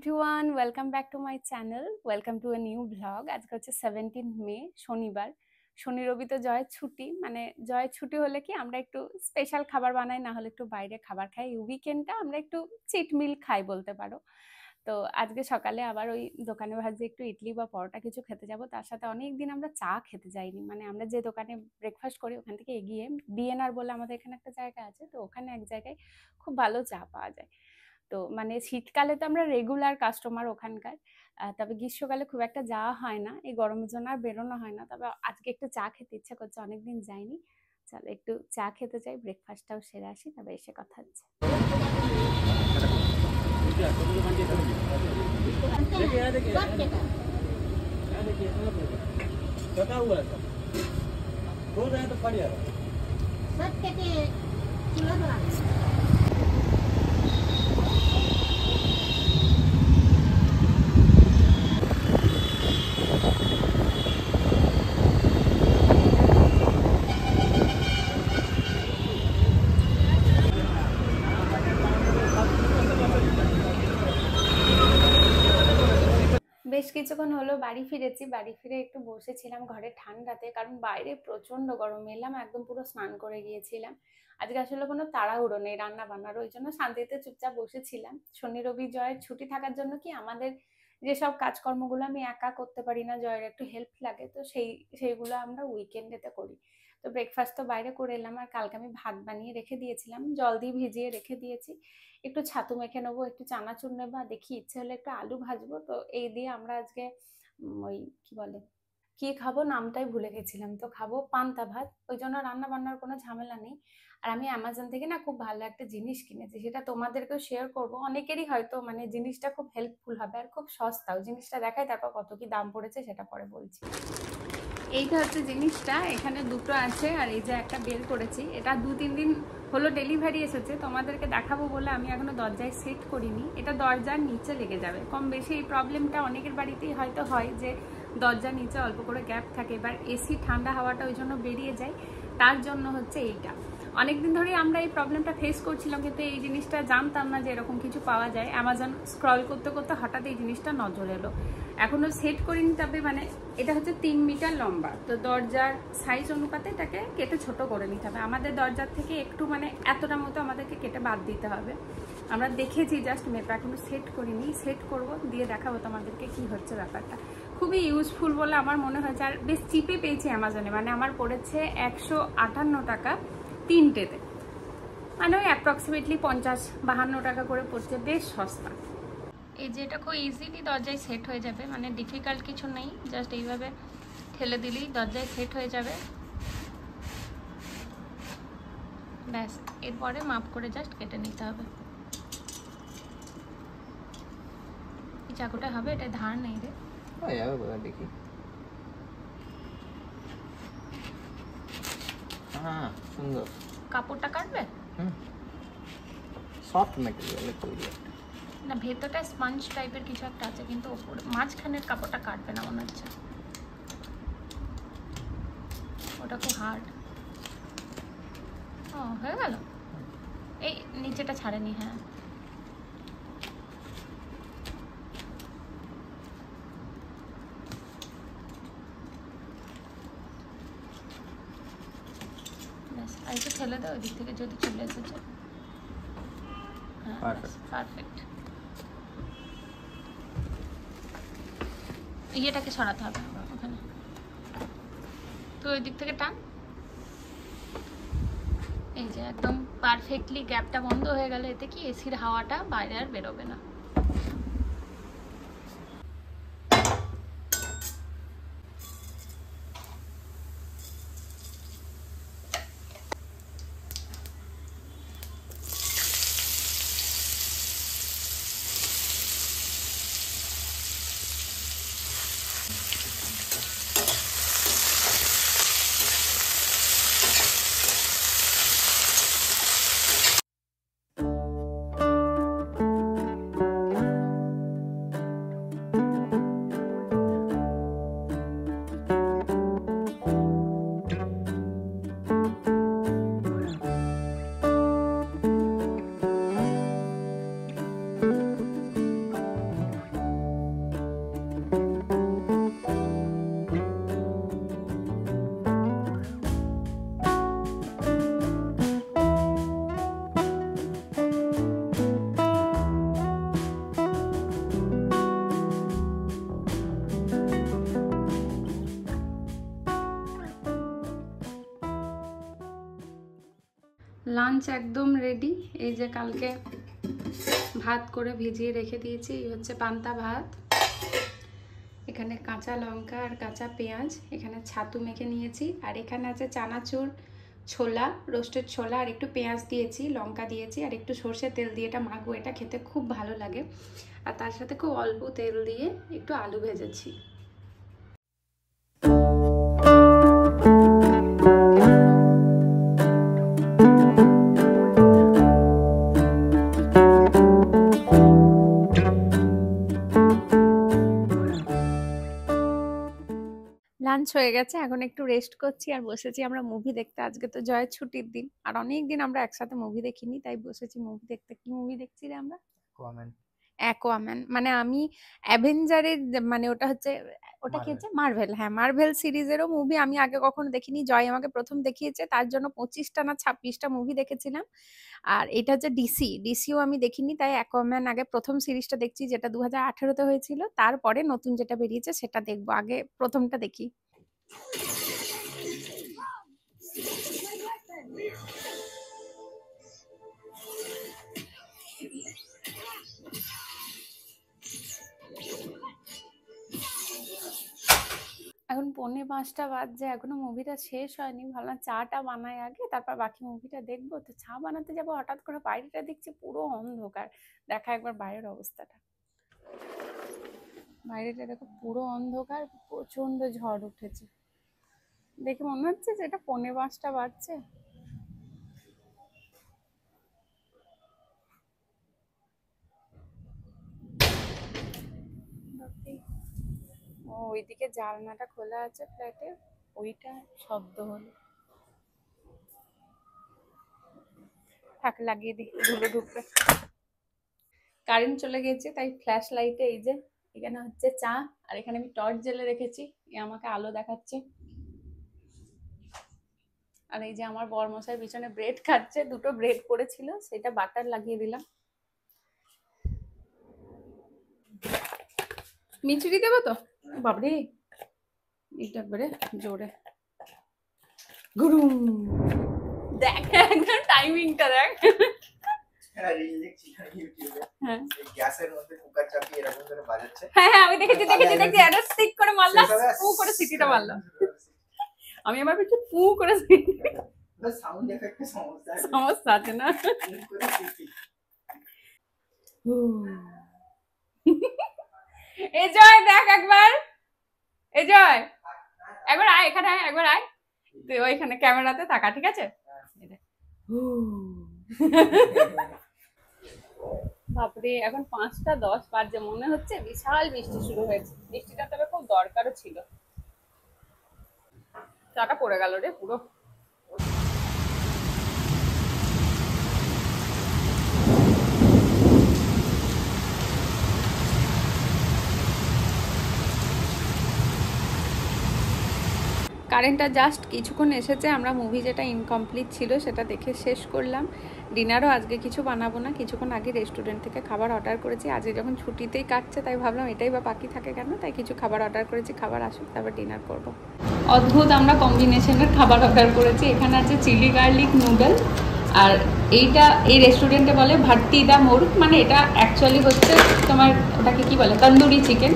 Everyone, welcome back to my channel. Welcome to a new blog. আজকে হচ্ছে 17 মে, শনিবার। শনি রবি তো জয়ের ছুটি। মানে জয়ের ছুটি হলে কি আমরা একটু স্পেশাল খাবার বানাই, না হলে একটু বাইরে খাবার খাই। উইকেন্ডটা আমরা একটু চিট মিল খাই বলতে পারো। তো আজকে সকালে আবার ওই দোকানে ভাবছি একটু ইডলি বা পরোটা কিছু খেতে যাব। তার সাথে অনেকদিন আমরা চা খেতে যাইনি। মানে আমরা যে দোকানে ব্রেকফাস্ট করি ওখান থেকে এগিয়ে বিএনআর বলে আমাদের এখানে একটা জায়গা আছে, তো ওখানে এক জায়গায় খুব ভালো চা পাওয়া যায়। তো মানে শীতকালে তো আমরা রেগুলার কাস্টমার ওখানকার। তবে গ্রীষ্মকালে খুব একটা যাওয়া হয় না, এই গরমের জন্য আর বেরোনো হয় না। তবে আজকে একটু চা খেতে ইচ্ছা করছে, অনেকদিন যাইনি। চলো একটু চা খেতে চাই, ব্রেকফাস্টটাও সেরে আসি, তবে এসে কথা হচ্ছে। বেশ কিছুক্ষণ হলো বাড়ি ফিরেছি। বাড়ি ফিরে একটু বসেছিলাম ঘরে ঠান্ডাতে, কারণ বাইরে প্রচন্ড গরম। এলাম একদম পুরো স্নান করে গিয়েছিলাম। আজকে আসলে কোনো তাড়াহুড়ো নেই রান্না বান্নার, ওই জন্য শান্তিতে চুপচাপ বসেছিলাম। শনি রবি জয়ের ছুটি থাকার জন্য কি আমাদের যেসব কাজকর্মগুলো আমি একা করতে পারি না, জয়ের একটু হেল্প লাগে, তো সেইগুলো আমরা উইকেন্ডেতে করি। তো ব্রেকফাস্ট তো বাইরে করে এলাম, আর কালকে আমি ভাত বানিয়ে রেখে দিয়েছিলাম, জল দিয়ে ভিজিয়ে রেখে দিয়েছি। একটু ছাতু মেখে নেবো, একটু চানাচুর নেবো, আর দেখি ইচ্ছে হলে একটু আলু ভাজবো। তো এই দিয়ে আমরা আজকে ওই কি বলে কি খাবো নামটাই ভুলে গেছিলাম, তো খাবো পান্তা ভাত। ওই জন্য রান্না বান্নার কোনো ঝামেলা নেই। আর আমি অ্যামাজন থেকে না খুব ভালো একটা জিনিস কিনেছি, সেটা তোমাদেরকেও শেয়ার করব। অনেকেরই হয়তো মানে জিনিসটা খুব হেল্পফুল হবে, আর খুব সস্তাও। জিনিসটা দেখাই, তারপর কত কি দাম পড়েছে সেটা পরে বলছি। এইটা হচ্ছে জিনিসটা, এখানে দুটো আছে, আর এই যে একটা বের করেছি, এটা 2-3 দিন হলো ডেলিভারি এসেছে। তোমাদেরকে দেখাবো বলে আমি এখনো দরজায় সেট করিনি। এটা দরজার নিচে লেগে যাবে কম বেশি। এই প্রবলেমটা অনেকের বাড়িতেই হয়তো হয় যে দরজার নিচে অল্প করে গ্যাপ থাকে, এবার এসি ঠান্ডা হাওয়াটা ওই জন্য বেরিয়ে যায়। তার জন্য হচ্ছে এইটা। অনেকদিন ধরেই আমরা এই প্রবলেমটা ফেস করছিলাম, কিন্তু এই জিনিসটা জানতাম না যে এরকম কিছু পাওয়া যায়। অ্যামাজন স্ক্রল করতে করতে হঠাৎ এই জিনিসটা নজর এলো। এখনো সেট করিনি, তবে মানে এটা হচ্ছে 3 মিটার লম্বা, তো দরজার সাইজ অনুপাতে এটাকে কেটে ছোট করে নিতে হবে। আমাদের দরজার থেকে একটু মানে এতটা মতো আমাদেরকে কেটে বাদ দিতে হবে। আমরা দেখেছি জাস্ট মেপে, এখনো সেট করিনি। সেট করব, দিয়ে দেখাবো তোমাদেরকে কি হচ্ছে ব্যাপারটা। খুবই ইউজফুল বলে আমার মনে হয়েছে, আর বেশ চিপে পেয়েছি অ্যামাজনে। মানে আমার পড়েছে 158 টাকা তিনটেতে, মানে ওই অ্যাপ্রক্সিমেটলি 50-52 টাকা করে পড়ছে, বেশ সস্তা। এই যে এটা খুব ইজিলি দরজায় সেট হয়ে যাবে, মানে ডিফিকাল্ট কিছু নেই, জাস্ট এইভাবে ঠেলে দিলেই দরজায় সেট হয়ে যাবে। ব্যাস, এরপরে মাপ করে জাস্ট কেটে নিতে হবে। এই চাকুটা হবে, এটা ধার নেই রে, দেখি। হ্যাঁ, সুন্দর। কাপড়টা কাটবে সফট ম্যাটেরিয়াল তৈরি। না, ভেতরটা স্পঞ্জ টাইপের কিছু একটা আছে, কিন্তু ওপরে মাঝখানের কাপড়টা কাটবে না মনে হচ্ছে, ওটা খুব হার্ড। ও হয়ে গেল, এই নিচেটা ছাড়েনি। হ্যাঁ, ব্যাস, আর একটু ঠেলে দাও ওই দিক থেকে যদি চলে এসেছে। হ্যাঁ, পারফেক্ট। ইয়েটাকে সরাতে হবে ওখানে, তো ওই দিক থেকে টান। এই যে একদম পারফেক্টলি গ্যাপটা বন্ধ হয়ে গেল, এতে কি এসির হাওয়াটা বাইরে আর বেরোবে না। লাঞ্চ একদম রেডি। এই যে কালকে ভাত করে ভিজিয়ে রেখে দিয়েছি, এই হচ্ছে পান্তা ভাত, এখানে কাঁচা লঙ্কা আর কাঁচা পেঁয়াজ, এখানে ছাতু মেখে নিয়েছি, আর এখানে আছে চানাচুর, ছোলা, রোস্টেড ছোলা, আর একটু পেঁয়াজ দিয়েছি, লঙ্কা দিয়েছি, আর একটু সর্ষের তেল দিয়ে এটা মাখবো। এটা খেতে খুব ভালো লাগে। আর তার সাথে খুব অল্প তেল দিয়ে একটু আলু ভেজেছি। লাঞ্চ হয়ে গেছে, এখন একটু রেস্ট করছি আর বসেছি আমরা মুভি দেখতে। আজকে তো জয়ের ছুটির দিন, আর অনেক দিন আমরা একসাথে মুভি দেখিনি, তাই বসেছি মুভি দেখতে। কি মুভি দেখছি রে আমরা? অ্যাকোয়াম্যান। মানে আমি অ্যাভেঞ্জারের, মানে ওটা হচ্ছে, ওটা কি হচ্ছে, মার্ভেল। হ্যাঁ, মার্ভেল সিরিজেরও মুভি আমি আগে কখনো দেখিনি। জয় আমাকে প্রথম দেখিয়েছে, তার জন্য 25টা না 26টা মুভি দেখেছিলাম। আর এটা হচ্ছে ডিসিও আমি দেখিনি, তাই অ্যাকোয়াম্যান আগে প্রথম সিরিজটা দেখছি, যেটা 2018-তে হয়েছিল। তারপরে নতুন যেটা বেরিয়েছে সেটা দেখবো, আগে প্রথমটা দেখি। এখন 4:45 বাজছে, এখনো মুভিটা শেষ হয়নি। ভাবলাম চাটা বানাই আগে, তারপর বাকি মুভিটা দেখবো। তো চা বানাতে যাবো, হঠাৎ করে বাইরেটা দেখছি পুরো অন্ধকার। দেখা একবার বাইরের অবস্থাটা, বাইরেটা দেখো পুরো অন্ধকার, প্রচন্ড ঝড় উঠেছে। দেখে মনে হচ্ছে যে এটা 4:45 বাজছে। ও ওইদিকে জানলাটা খোলা আছে ফ্ল্যাটে, ওইটা শব্দ হলো। থাক, লাগিয়ে দিই, ধুলো ঢুকবে। কারেন্ট চলে গেছে, তাই ফ্ল্যাশ লাইটে এই যে এখানে হচ্ছে চা, আর এখানে আমি টর্চ জ্বেলে রেখেছি, এ আমাকে আলো দেখাচ্ছে। আর এই যে আমার বরমশাই পিছনে ব্রেড খাচ্ছে, দুটো ব্রেড পড়েছিল, সেটা বাটার লাগিয়ে দিলাম। মিচুরি দেবো তো বাবরে, এটা একবারে জোরে গুরুম। দেখ একদম টাইমিংটা দেখ। হ্যাঁ আমি দেখেছি, এটা স্টিক করে মারলাম, পু করে সিটিটা মারলাম। আমি আমার পিছু পু করে সমস্যা আছে না। এই জয় দেখ একবার, এই জয় একবার আয় এখানে, আয় একবার আয় তুই, ওইখানে ক্যামেরাতে তাকা, ঠিক আছে? বাপরে, এখন 5:10 বাজে, মনে হচ্ছে বিশাল বৃষ্টি শুরু হয়েছে। বৃষ্টিটা তবে খুব দরকারও ছিল। চাটা পড়ে গেল রে পুরো। কারেন্টটা জাস্ট কিছুক্ষণ এসেছে, আমরা মুভি যেটা ইনকমপ্লিট ছিল সেটা দেখে শেষ করলাম। ডিনারও আজকে কিছু বানাবো না, কিছুক্ষণ আগে রেস্টুরেন্ট থেকে খাবার অর্ডার করেছি। আজকে যখন ছুটিতেই কাটছে, তাই ভাবলাম এটাই বা বাকি থাকে কেন, তাই কিছু খাবার অর্ডার করেছি। খাবার আসুক, তারপর ডিনার করব। অদ্ভুত আমরা কম্বিনেশনের খাবার অর্ডার করেছি। এখানে আছে চিলি গার্লিক নুডল, আর এইটা এই রেস্টুরেন্টে বলে ভাট্টি দা মোরগ, মানে এটা অ্যাকচুয়ালি হচ্ছে তোমার ওটাকে কি বলে, তন্দুরি চিকেন,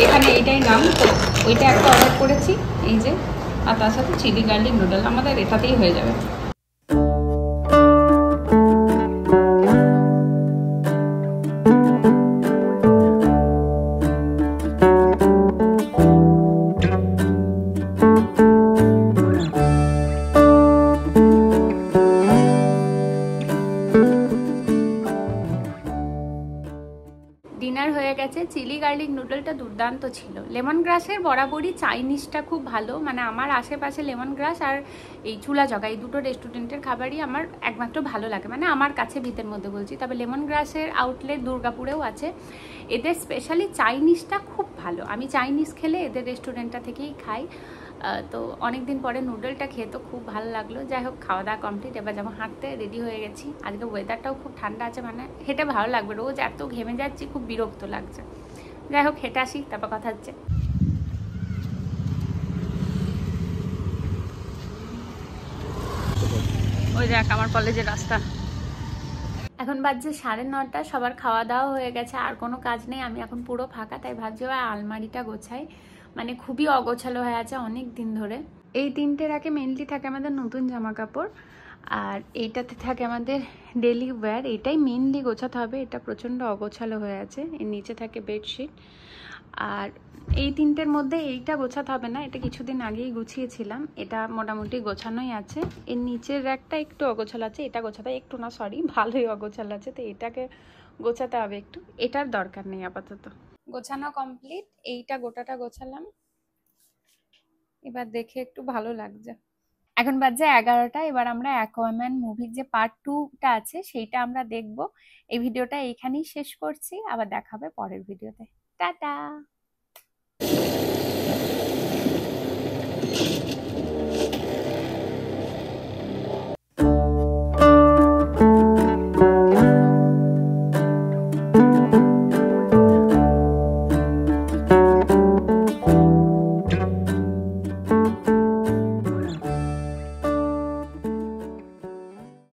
এখানে এইটাই নাম। তো ওইটা একটা অর্ডার করেছি, এই যে, আর তার সাথে চিলি গার্লিক নুডল, আমাদের এটাতেই হয়ে যাবে। ডিনার হয়ে গেছে। চিলি গার্লিক নুডলটা দুর্দান্ত ছিল। লেমন গ্রাসের বরাবরই চাইনিজটা খুব ভালো, মানে আমার আশেপাশে লেমন গ্রাস আর এই চুলা জগা, এই দুটো রেস্টুরেন্টের খাবারই আমার একমাত্র ভালো লাগে, মানে আমার কাছে ভিতের মধ্যে বলছি। তবে লেমন গ্রাসের আউটলেট দুর্গাপুরেও আছে। এদের স্পেশালি চাইনিজটা খুব ভালো। আমি চাইনিজ খেলে এদের রেস্টুরেন্টটা থেকেই খাই। তো অনেকদিন পরে নুডলটা খেয়ে তো খুব ভালো লাগলো। যাই হোক, খাওয়া দাওয়া কমপ্লিট, এবার যেমন হাঁটতে রেডি হয়ে গেছি। আজকে ওয়েদারটাও খুব ঠান্ডা আছে, মানে হেঁটে ভালো লাগবে। রোজ এত ঘেমে যাচ্ছি, খুব বিরক্ত লাগছে। যাই হোক, হেঁটে আসি, তারপর কথা হচ্ছে। ওই দেখ আমার কলেজের রাস্তা। এখন বাজছে 9:30, সবার খাওয়া দাওয়া হয়ে গেছে, আর কোনো কাজ নেই, আমি এখন পুরো ফাঁকা। তাই ভাবছি ওই আলমারিটা গোছাই, মানে খুবই অগোছালো হয়ে আছে অনেক দিন ধরে। এই 3টে রাকে মেনলি থাকে আমাদের নতুন জামা কাপড়, আর এইটাতে থাকে আমাদের ডেলি ওয়্যার। এটাই মেনলি গোছাতে হবে, এটা প্রচণ্ড অগোছালো হয়ে আছে। এর নিচে থাকে বেডশিট। আর এই 3টের মধ্যে এইটা গোছাতে হবে না, এটা কিছুদিন আগেই গুছিয়েছিলাম, এটা মোটামুটি গোছানোই আছে। এর নিচের র্যাকটা একটু অগোছালো আছে, এটা গোছাতে একটু না, সরি, ভালোই অগোছালো আছে, তো এটাকে গোছাতে হবে একটু। এটার দরকার নেই আপাতত। গোছানো কমপ্লিট, এইটা গোটাটা গোছালাম, এবার দেখে একটু ভালো লাগছে। এখন বাজে 11টা, এবার আমরা অ্যাকোয়াম্যান মুভির যে পার্ট 2টা আছে সেইটা আমরা দেখব। এই ভিডিওটা এইখানেই শেষ করছি, আবার দেখা হবে পরের ভিডিওতে। টাটা।